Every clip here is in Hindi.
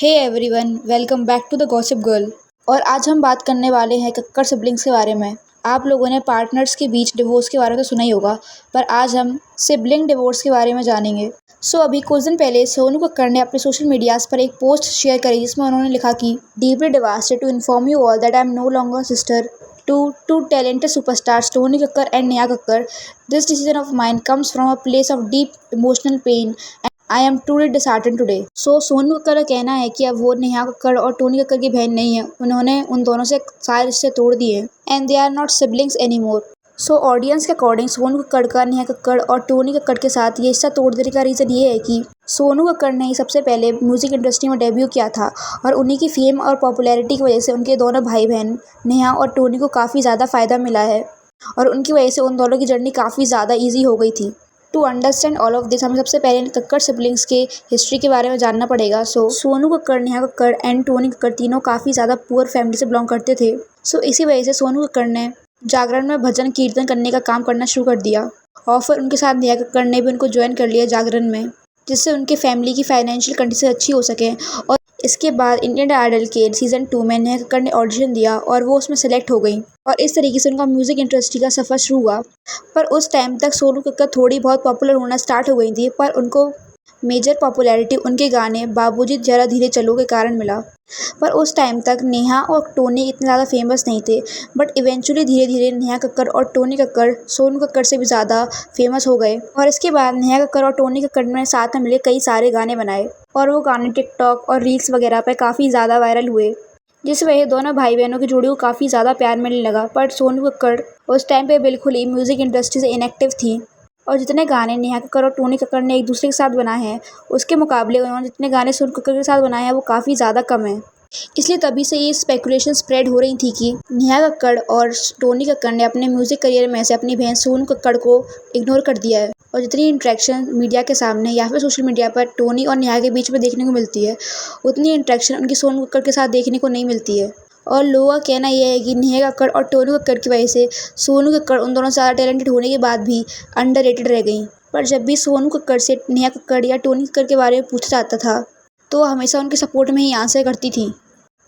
Hey everyone, welcome back to the gossip girl. और आज हम बात करने वाले हैं कक्कड़ सिबलिंग्स के बारे में। आप लोगों ने पार्टनर्स के बीच डिवोर्स के बारे में तो सुना ही होगा, पर आज हम सिबलिंग डिवोर्स के बारे में जानेंगे। अभी कुछ दिन पहले सोनू कक्कड़ ने अपने सोशल मीडियाज पर एक पोस्ट शेयर करी जिसमें उन्होंने लिखा कि deeply devastated to inform you all that I am no longer sister to two talented superstars Tony Kakkar and Neha Kakkar. This decision of mine comes from a place of deep emotional pain and I am truly disheartened today. Sonu Kakkar का कहना है कि अब वो नेहा कक्कड़ और टोनी कक्कड़ की बहन नहीं है। उन्होंने उन दोनों से सारे रिश्ते तोड़ दिए and they are not siblings any more. Audience के अकॉर्डिंग सोनू कक्कड़ का नेहा कक्कड़ और टोनी कक्कड़ के साथ ये रिश्ता तोड़ देने का रीज़न ये है कि सोनू कक्कड़ ने ही सबसे पहले म्यूज़िक इंडस्ट्री में डेब्यू किया था और उन्हीं की फेम और पॉपुलैरिटी की वजह से उनके दोनों भाई बहन नेहा और टोनी को काफ़ी ज़्यादा फ़ायदा मिला है और उनकी वजह से उन दोनों की जर्नी काफ़ी ज़्यादा ईजी हो गई थी। To understand all of this हमें सबसे पहले कक्कड़ सिबलिंग्स के हिस्ट्री के बारे में जानना पड़ेगा। सोनू कक्कड़, नेहा कक्कड़ एंड टोनी कक्कड़ तीनों काफ़ी ज़्यादा पुअर फैमिली से बिलोंग करते थे। इसी वजह से सोनू कक्कड़ ने जागरण में भजन कीर्तन करने का काम करना शुरू कर दिया और फिर उनके साथ नेहा कक्कड़ ने भी उनको ज्वाइन कर लिया जागरण में, जिससे उनके फैमिली की फाइनेंशियल कंडीशन अच्छी हो सके। और इसके बाद इंडियन आइडल के सीज़न 2 में नेहा कक्कड़ ने ऑडिशन दिया और वो उसमें सेलेक्ट हो गई और इस तरीके से उनका म्यूज़िक इंडस्ट्री का सफ़र शुरू हुआ। पर उस टाइम तक सोनू कक्कड़ थोड़ी बहुत पॉपुलर होना स्टार्ट हो गई थी, पर उनको मेजर पॉपुलैरिटी उनके गाने बाबूजी जरा धीरे चलो के कारण मिला। पर उस टाइम तक नेहा और टोनी इतने ज़्यादा फेमस नहीं थे, बट इवेंचुअली धीरे धीरे नेहा कक्कड़ और टोनी कक्कड़ सोनू कक्कड़ से भी ज़्यादा फेमस हो गए और इसके बाद नेहा कक्कड़ और टोनी कक्कड़ ने साथ में मिले कई सारे गाने बनाए और वो गाने टिकटॉक और रील्स वगैरह पर काफ़ी ज़्यादा वायरल हुए, जिस वजह दोनों भाई बहनों की जोड़ी को काफ़ी ज़्यादा प्यार मिलने लगा। पर सोनू कक्कड़ उस टाइम पे बिल्कुल ही म्यूज़िक इंडस्ट्री से इनएक्टिव थी और जितने गाने नेहा कक्कड़ और टोनी कक्कड़ ने एक दूसरे के साथ बनाए हैं उसके मुकाबले उन्होंने जितने गाने सोनू कक्कड़ के साथ बनाए हैं वो काफ़ी ज़्यादा कम है। इसलिए तभी से ये स्पेकुलेशन स्प्रेड हो रही थी कि नेहा कक्कड़ और टोनी कक्कड़ ने अपने म्यूज़िक करियर में से अपनी बहन सोनू कक्कड़ को इग्नोर कर दिया है और जितनी इंटरेक्शन मीडिया के सामने या फिर सोशल मीडिया पर टोनी और नेहा के बीच में देखने को मिलती है उतनी इंटरेक्शन उनकी सोनू कक्कड़ के साथ देखने को नहीं मिलती है। और लोगों का कहना यह है कि नेहा कक्कड़ और टोनी कक्कड़ की वजह से सोनू कक्कड़ उन दोनों से ज़्यादा टैलेंटेड होने के बाद भी अंडररेटेड रह गई। पर जब भी सोनू कक्कड़ से नेहा कक्कड़ या टोनी कक्कड़ के बारे में पूछा जाता था तो हमेशा उनके सपोर्ट में ही आंसर करती थी,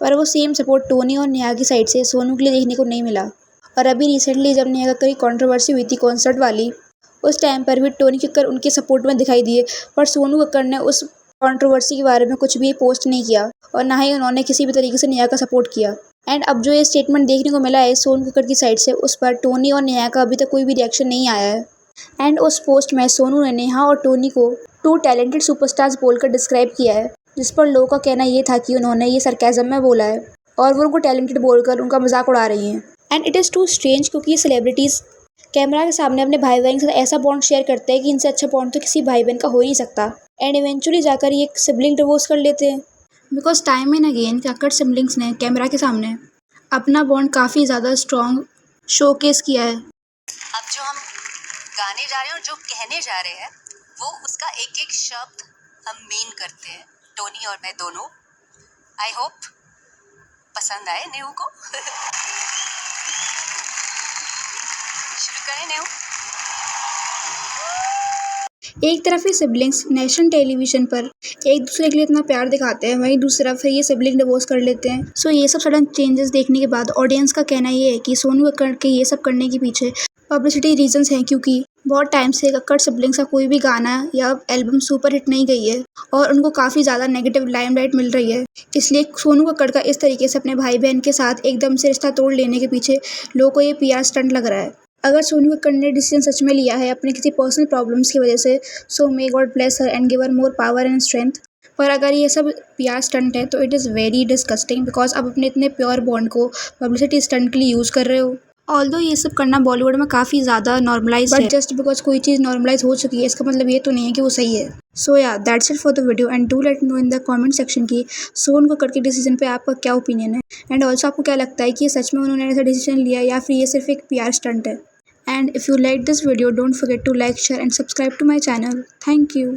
पर वो सेम सपोर्ट टोनी और नेहा की साइड से सोनू के लिए देखने को नहीं मिला। और अभी रिसेंटली जब नेहा कक्कड़ की कंट्रोवर्सी हुई थी कॉन्सर्ट वाली, उस टाइम पर भी टोनी कक्कड़ उनके सपोर्ट में दिखाई दिए, पर सोनू कक्कड़ ने उस कंट्रोवर्सी के बारे में कुछ भी पोस्ट नहीं किया और ना ही उन्होंने किसी भी तरीके से नेहा का सपोर्ट किया। एंड अब जो ये स्टेटमेंट देखने को मिला है सोनू कक्कड़ की साइड से, उस पर टोनी और नेहा का अभी तक कोई भी रिएक्शन नहीं आया है। एंड उस पोस्ट में सोनू ने नेहा और टोनी को टू टैलेंटेड सुपरस्टार्स बोलकर डिस्क्राइब किया है, जिस पर लोगों का कहना ये था कि उन्होंने ये सरकाज़म में बोला है और वो उनको टैलेंटेड बोलकर उनका मजाक उड़ा रही हैं। And it is too strange क्योंकि ये सेलिब्रिटीज़ कैमरा के सामने अपने भाई बहन के साथ ऐसा बॉन्ड शेयर करते हैं कि इनसे अच्छा बॉन्ड तो किसी भाई बहन का हो ही नहीं सकता। एंड इवेंचुअली जाकर ये सिबलिंग डिवोर्स कर लेते हैं because time and again Kakkar siblings ने कैमरा के सामने अपना बॉन्ड काफ़ी ज़्यादा स्ट्रॉन्ग शोकेस किया है। अब जो हम गाने जा रहे हैं और जो कहने जा रहे हैं वो उसका एक एक शब्द हम मीन करते हैं, टोनी और मैं दोनों। आई होप पसंद आए नेहू को। शुरू करें नेहू। एक तरफ ये सिबलिंग्स नेशनल टेलीविजन पर एक दूसरे के लिए इतना प्यार दिखाते हैं, वहीं दूसरी तरफ ये सिबलिंग डिवोर्स कर लेते हैं। ये सब सडन चेंजेस देखने के बाद ऑडियंस का कहना ये है कि सोनू कक्कड़ के ये सब करने के पीछे पब्लिसिटी रीजंस हैं, क्योंकि बहुत टाइम से कक्कड़ सिबलिंग्स का कोई भी गाना या एल्बम सुपर हिट नहीं गई है और उनको काफ़ी ज़्यादा नेगेटिव लाइमलाइट मिल रही है। इसलिए सोनू कक्कड़ का इस तरीके से अपने भाई बहन के साथ एकदम से रिश्ता तोड़ लेने के पीछे लोगों को ये PR स्टंट लग रहा है। अगर सोनू कक्कड़ ने डिसीजन सच में लिया है अपने किसी पर्सनल प्रॉब्लम्स की वजह से, so may God bless her and give her more power and strength. पर अगर ये सब PR स्टंट है तो it is very disgusting because आप अपने इतने प्योर बॉन्ड को पब्लिसिटी स्टंट के लिए यूज़ कर रहे हो। ऑल्दो ये सब करना बॉलीवुड में काफ़ी ज़्यादा नॉर्मलाइज है, बट जस्ट बिकॉज कोई चीज़ नॉर्मलाइज हो चुकी है इसका मतलब ये तो नहीं है कि वो सही है। या that's it for the video and do let no in the comment section कि सोनू कक्कड़ के डिसीजन पे आपका क्या ओपिनियन है एंड ऑल्सो आपको क्या लगता है कि ये सच में उन्होंने ऐसा डिसीजन लिया या फिर ये सिर्फ एक PR स्टंट है। And if you like this video, don't forget to like, share and subscribe to my channel. Thank you.